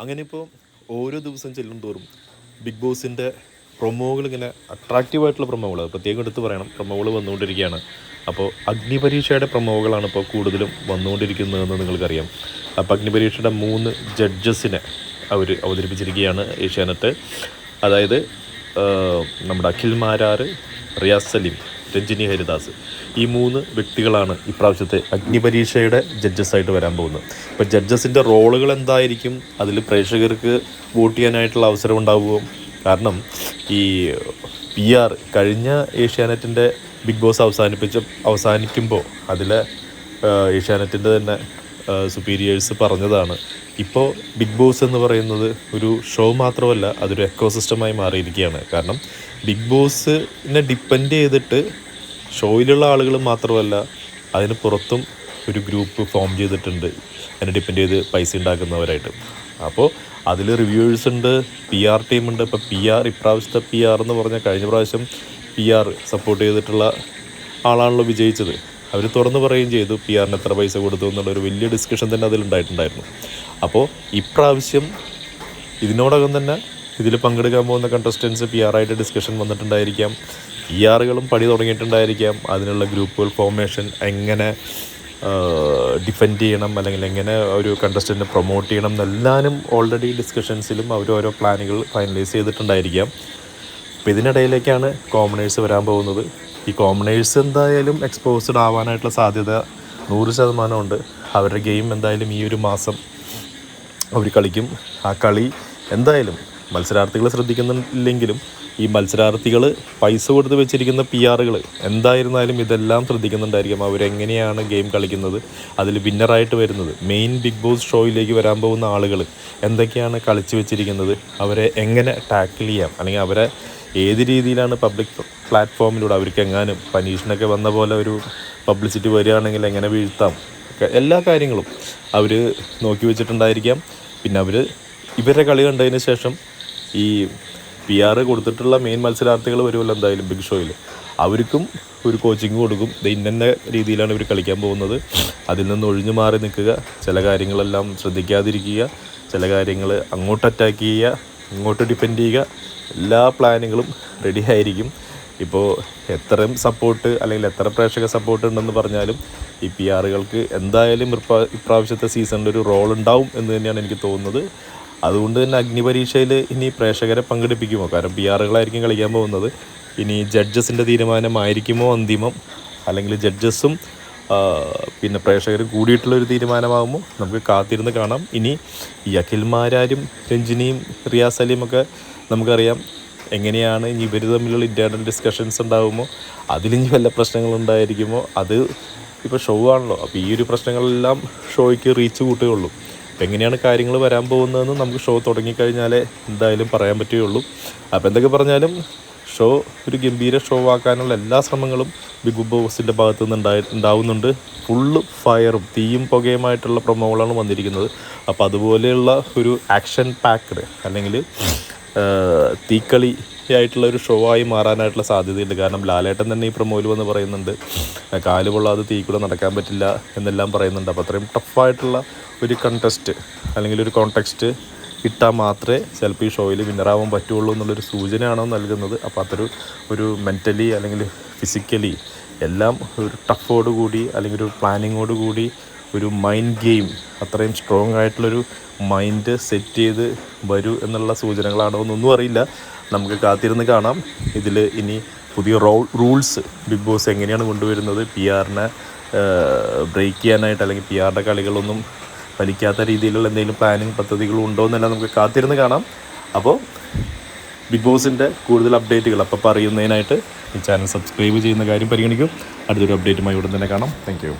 അങ്ങനെ ഇപ്പോൾ ഓരോ ദിവസം ചെല്ലും തോറും ബിഗ് ബോസിൻ്റെ പ്രൊമോകൾ ഇങ്ങനെ അട്രാക്റ്റീവായിട്ടുള്ള പ്രൊമോകൾ പ്രത്യേകം എടുത്ത് പറയണം, പ്രൊമോകൾ വന്നുകൊണ്ടിരിക്കുകയാണ്. അപ്പോൾ അഗ്നിപരീക്ഷയുടെ പ്രൊമോകളാണ് ഇപ്പോൾ കൂടുതലും വന്നുകൊണ്ടിരിക്കുന്നതെന്ന് നിങ്ങൾക്കറിയാം. അപ്പോൾ അഗ്നിപരീക്ഷയുടെ 3 ജഡ്ജസിനെ അവർ അവതരിപ്പിച്ചിരിക്കുകയാണ് ഏഷ്യാനെറ്റ്. അതായത് നമ്മുടെ അഖിൽ മാരാർ, റിയാസ് സലീം, രഞ്ജിനി ഹരിദാസ്, ഈ 3 വ്യക്തികളാണ് ഇപ്രാവശ്യത്തെ അഗ്നിപരീക്ഷയുടെ ജഡ്ജസായിട്ട് വരാൻ പോകുന്നത്. ഇപ്പോൾ ജഡ്ജസിൻ്റെ റോളുകൾ എന്തായിരിക്കും, അതിൽ പ്രേക്ഷകർക്ക് വോട്ട് ചെയ്യാനായിട്ടുള്ള അവസരം ഉണ്ടാവുമോ? കാരണം ഈ PR കഴിഞ്ഞ ഏഷ്യാനെറ്റിൻ്റെ ബിഗ് ബോസ് അവസാനിക്കുമ്പോൾ അതിലെ ഏഷ്യാനെറ്റിൻ്റെ തന്നെ സുപ്പീരിയേഴ്സ് പറഞ്ഞതാണ്, ഇപ്പോൾ ബിഗ് ബോസ് എന്ന് പറയുന്നത് ഒരു ഷോ മാത്രമല്ല, അതൊരു എക്കോസിസ്റ്റമായി മാറിയിരിക്കുകയാണ്. കാരണം ബിഗ് ബോസിനെ ഡിപ്പെൻഡ് ചെയ്തിട്ട് ഷോയിലുള്ള ആളുകൾ മാത്രമല്ല, അതിന് പുറത്തും ഒരു ഗ്രൂപ്പ് ഫോം ചെയ്തിട്ടുണ്ട്, അതിനെ ഡിപ്പെൻഡ് ചെയ്ത് പൈസ ഉണ്ടാക്കുന്നവരായിട്ട്. അപ്പോൾ അതിൽ റിവ്യൂവേഴ്സ് ഉണ്ട്, PR ടീമുണ്ട്. ഇപ്പോൾ ഇപ്രാവശ്യത്തെ PR എന്ന് പറഞ്ഞാൽ കഴിഞ്ഞ പ്രാവശ്യം PR സപ്പോർട്ട് ചെയ്തിട്ടുള്ള ആളാണല്ലോ വിജയിച്ചത്. അവർ തുറന്ന് പറയുകയും ചെയ്തു PRന് എത്ര പൈസ കൊടുത്തു എന്നുള്ളൊരു വലിയ ഡിസ്കഷൻ തന്നെ അതിലുണ്ടായിട്ടുണ്ടായിരുന്നു. അപ്പോൾ ഇപ്രാവശ്യം ഇതിനോടകം തന്നെ ഇതിൽ പങ്കെടുക്കാൻ പോകുന്ന കണ്ടസ്റ്റൻസ് PR ആയിട്ട് ഡിസ്കഷൻ വന്നിട്ടുണ്ടായിരിക്കാം, PRകളും പണി തുടങ്ങിയിട്ടുണ്ടായിരിക്കാം. അതിനുള്ള ഗ്രൂപ്പുകൾ ഫോർമേഷൻ എങ്ങനെ ഡിഫെൻഡ് ചെയ്യണം, അല്ലെങ്കിൽ എങ്ങനെ ഒരു കണ്ടസ്റ്റൻറ്റിനെ പ്രൊമോട്ട് ചെയ്യണം എന്നെല്ലാവരും ഓൾറെഡി ഡിസ്കഷൻസിലും അവരോരോ പ്ലാനുകൾ ഫൈനലൈസ് ചെയ്തിട്ടുണ്ടായിരിക്കാം. അപ്പോൾ ഇതിനിടയിലേക്കാണ് കോമണേഴ്സ് വരാൻ പോകുന്നത്. ഈ കോമണേഴ്സ് എന്തായാലും എക്സ്പോസ്ഡ് ആവാനായിട്ടുള്ള സാധ്യത 100% ഉണ്ട്. അവരുടെ ഗെയിം എന്തായാലും ഈ ഒരു മാസം അവർ കളിക്കും. ആ കളി എന്തായാലും മത്സരാർത്ഥികൾ ശ്രദ്ധിക്കുന്നില്ലെങ്കിലും ഈ മത്സരാർത്ഥികൾ പൈസ കൊടുത്ത് വെച്ചിരിക്കുന്ന PRകൾ എന്തായിരുന്നാലും ഇതെല്ലാം ശ്രദ്ധിക്കുന്നുണ്ടായിരിക്കും. അവരെങ്ങനെയാണ് ഗെയിം കളിക്കുന്നത്, അതിൽ വിന്നറായിട്ട് വരുന്നത്, മെയിൻ ബിഗ് ബോസ് ഷോയിലേക്ക് വരാൻ പോകുന്ന ആളുകൾ എന്തൊക്കെയാണ് കളിച്ച് വെച്ചിരിക്കുന്നത്, അവരെ എങ്ങനെ ടാക്കിൾ ചെയ്യാം, അല്ലെങ്കിൽ അവരെ ഏത് രീതിയിലാണ് പബ്ലിക് പ്ലാറ്റ്ഫോമിലൂടെ അവർക്ക് എങ്ങാനും പനീഷിനൊക്കെ വന്ന പോലെ ഒരു പബ്ലിസിറ്റി വരികയാണെങ്കിൽ എങ്ങനെ വീഴ്ത്താം, എല്ലാ കാര്യങ്ങളും അവർ നോക്കി വെച്ചിട്ടുണ്ടായിരിക്കാം. പിന്നെ ഇവരുടെ കളി കണ്ടതിന് ശേഷം ഈ PR കൊടുത്തിട്ടുള്ള മെയിൻ മത്സരാർത്ഥികൾ വരുമല്ലോ എന്തായാലും ബിഗ് ഷോയിൽ, അവർക്കും ഒരു കോച്ചിങ് കൊടുക്കും. ഇന്ന രീതിയിലാണ് ഇവർ കളിക്കാൻ പോകുന്നത്, അതിൽ നിന്ന് ഒഴിഞ്ഞു മാറി നിൽക്കുക, ചില കാര്യങ്ങളെല്ലാം ശ്രദ്ധിക്കാതിരിക്കുക, ചില കാര്യങ്ങൾ അങ്ങോട്ട് അറ്റാക്ക് ചെയ്യുക, ഇങ്ങോട്ട് ഡിഫെൻഡ് ചെയ്യുക, എല്ലാ പ്ലാനുകളും റെഡി ആയിരിക്കും. ഇപ്പോൾ എത്രയും സപ്പോർട്ട് അല്ലെങ്കിൽ എത്ര പ്രേക്ഷക സപ്പോർട്ട് ഉണ്ടെന്ന് പറഞ്ഞാലും ഈ PRകൾക്ക് എന്തായാലും ഇപ്രാവശ്യത്തെ സീസണിൽ ഒരു റോൾ ഉണ്ടാവും എന്ന് തന്നെയാണ് എനിക്ക് തോന്നുന്നത്. അതുകൊണ്ട് തന്നെ അഗ്നിപരീക്ഷയിൽ ഇനി പ്രേക്ഷകരെ പങ്കെടുപ്പിക്കുമോ? കാരണം PRകളായിരിക്കും കളിക്കാൻ പോകുന്നത്. ഇനി ജഡ്ജസിൻ്റെ തീരുമാനമായിരിക്കുമോ അന്തിമം, അല്ലെങ്കിൽ ജഡ്ജസും പിന്നെ പ്രേക്ഷകരും കൂടിയിട്ടുള്ളൊരു തീരുമാനമാകുമ്പോൾ നമുക്ക് കാത്തിരുന്ന് കാണാം. ഇനി ഈ അഖിൽ മാരാരും രഞ്ജിനിയും റിയാസ് സലീമൊക്കെ നമുക്കറിയാം എങ്ങനെയാണ് ഇനി ഇവർ തമ്മിലുള്ള ഇൻറ്റേർണൽ ഡിസ്കഷൻസ് ഉണ്ടാകുമോ, അതിലിനി വല്ല പ്രശ്നങ്ങളുണ്ടായിരിക്കുമോ, അത് ഇപ്പോൾ ഷോ ആണല്ലോ. അപ്പോൾ ഈ ഒരു പ്രശ്നങ്ങളെല്ലാം ഷോയ്ക്ക് റീച്ച് കൂട്ടുകയുള്ളൂ. അപ്പോൾ എങ്ങനെയാണ് കാര്യങ്ങൾ വരാൻ പോകുന്നതെന്ന് നമുക്ക് ഷോ തുടങ്ങിക്കഴിഞ്ഞാലേ എന്തായാലും പറയാൻ പറ്റുകയുള്ളൂ. അപ്പോൾ എന്തൊക്കെ പറഞ്ഞാലും ഷോ ഒരു ഗംഭീര ഷോ ആക്കാനുള്ള എല്ലാ ശ്രമങ്ങളും ബിഗ് ബോസിൻ്റെ ഭാഗത്തു നിന്ന് ഉണ്ടാവുന്നുണ്ട്. ഫുള്ള് ഫയറും തീയും പുകയുമായിട്ടുള്ള പ്രൊമോകളാണ് വന്നിരിക്കുന്നത്. അപ്പോൾ അതുപോലെയുള്ള ഒരു ആക്ഷൻ പാക്ഡ് അല്ലെങ്കിൽ തീക്കളി ആയിട്ടുള്ള ഒരു ഷോ ആയി മാറാനായിട്ടുള്ള സാധ്യതയുണ്ട്. കാരണം ലാലേട്ടൻ തന്നെ ഈ പ്രൊമോയിൽ വന്ന് പറയുന്നുണ്ട്, കാല് കൊള്ളാതെ തീ കൂടെ നടക്കാൻ പറ്റില്ല എന്നെല്ലാം പറയുന്നുണ്ട്. അപ്പോൾ അത്രയും ടഫായിട്ടുള്ള ഒരു കണ്ടസ്റ്റ് അല്ലെങ്കിൽ ഒരു കോണ്ടെക്സ്റ്റ് ഇട്ടാൽ മാത്രമേ ചിലപ്പോൾ ഈ ഷോയിൽ വിന്നറാവാൻ പറ്റുള്ളൂ എന്നുള്ളൊരു സൂചനയാണോ നൽകുന്നത്. അപ്പോൾ ഒരു മെൻ്റലി അല്ലെങ്കിൽ ഫിസിക്കലി എല്ലാം ഒരു ടഫോടുകൂടി അല്ലെങ്കിൽ ഒരു പ്ലാനിങ്ങോട് കൂടി ഒരു മൈൻഡ് ഗെയിം, അത്രയും സ്ട്രോങ് ആയിട്ടുള്ളൊരു മൈൻഡ് സെറ്റ് ചെയ്ത് വരൂ എന്നുള്ള സൂചനകളാണോ എന്നൊന്നും അറിയില്ല. നമുക്ക് കാത്തിരുന്ന് കാണാം. ഇതിൽ ഇനി പുതിയ റൂൾസ് ബിഗ് ബോസ് എങ്ങനെയാണ് കൊണ്ടുവരുന്നത്, PRനെ ബ്രേക്ക് ചെയ്യാനായിട്ട് അല്ലെങ്കിൽ PRയുടെ കളികളൊന്നും ഫലിക്കാത്ത രീതിയിലുള്ള എന്തെങ്കിലും പ്ലാനിങ് പദ്ധതികളും ഉണ്ടോ എന്നെല്ലാം നമുക്ക് കാത്തിരുന്ന് കാണാം. അപ്പോൾ ബിഗ് ബോസിൻ്റെ കൂടുതൽ അപ്ഡേറ്റുകൾ അപ്പോൾ അറിയുന്നതിനായിട്ട് ഈ ചാനൽ സബ്സ്ക്രൈബ് ചെയ്യുന്ന കാര്യം പരിഗണിക്കും. അടുത്തൊരു അപ്ഡേറ്റുമായി ഉടൻ തന്നെ കാണാം. Thank you.